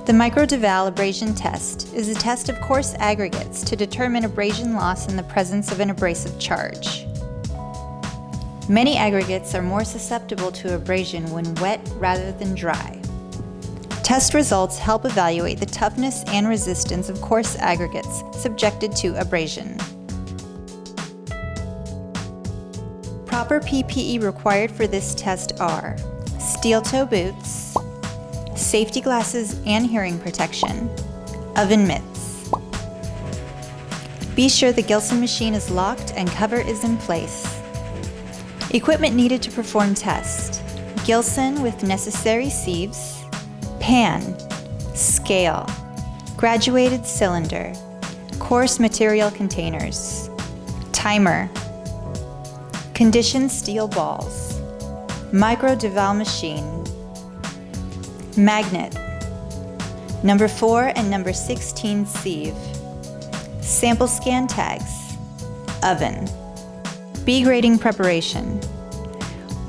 The Micro-Deval abrasion test is a test of coarse aggregates to determine abrasion loss in the presence of an abrasive charge. Many aggregates are more susceptible to abrasion when wet rather than dry. Test results help evaluate the toughness and resistance of coarse aggregates subjected to abrasion. Proper PPE required for this test are steel-toe boots, safety glasses and hearing protection, oven mitts. Be sure the GILSON machine is locked and cover is in place. Equipment needed to perform test: GILSON with necessary sieves, pan, scale, graduated cylinder, coarse material containers, timer, conditioned steel balls, Micro-Deval machine, magnet, number 4 and number 16 sieve, sample scan tags, oven. B grading preparation.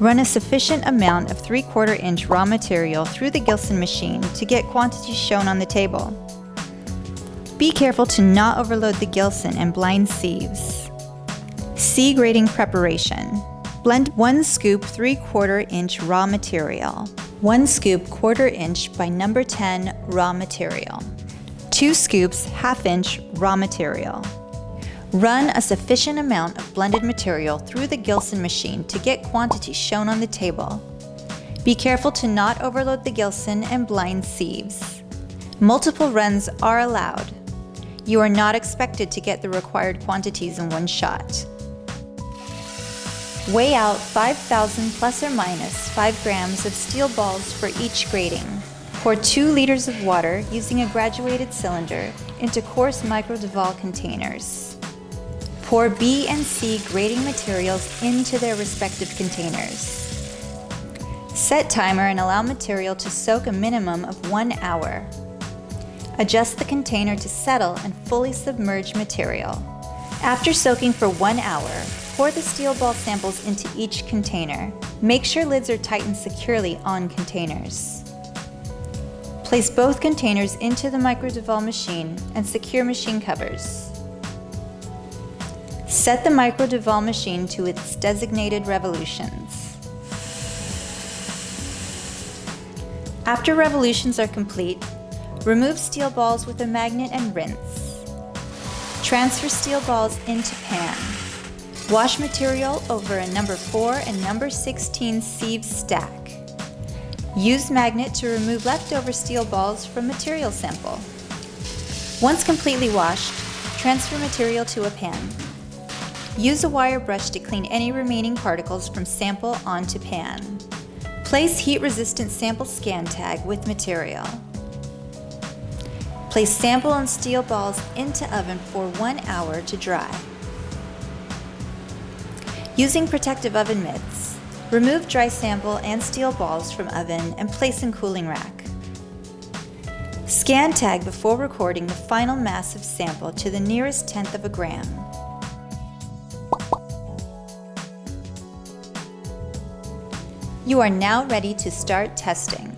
Run a sufficient amount of 3/4 inch raw material through the GILSON machine to get quantities shown on the table. Be careful to not overload the GILSON and blind sieves. C grading preparation. Blend 1 scoop 3/4 inch raw material, 1 scoop 1/4 inch by number 10 raw material, 2 scoops 1/2 inch raw material. Run a sufficient amount of blended material through the GILSON machine to get quantities shown on the table. Be careful to not overload the GILSON and blind sieves. Multiple runs are allowed. You are not expected to get the required quantities in one shot. Weigh out 5,000 plus or minus 5 grams of steel balls for each grading. Pour 2 liters of water using a graduated cylinder into coarse Micro-Deval containers. Pour B and C grading materials into their respective containers. Set timer and allow material to soak a minimum of 1 hour. Adjust the container to settle and fully submerge material. After soaking for 1 hour, pour the steel ball samples into each container. Make sure lids are tightened securely on containers. Place both containers into the Micro-Deval machine and secure machine covers. Set the Micro-Deval machine to its designated revolutions. After revolutions are complete, remove steel balls with a magnet and rinse. Transfer steel balls into pan. Wash material over a number 4 and number 16 sieve stack. Use magnet to remove leftover steel balls from material sample. Once completely washed, transfer material to a pan. Use a wire brush to clean any remaining particles from sample onto pan. Place heat-resistant sample scan tag with material. Place sample and steel balls into oven for 1 hour to dry. Using protective oven mitts, remove dry sample and steel balls from oven and place in cooling rack. Scan tag before recording the final mass of sample to the nearest 1/10 of a gram. You are now ready to start testing.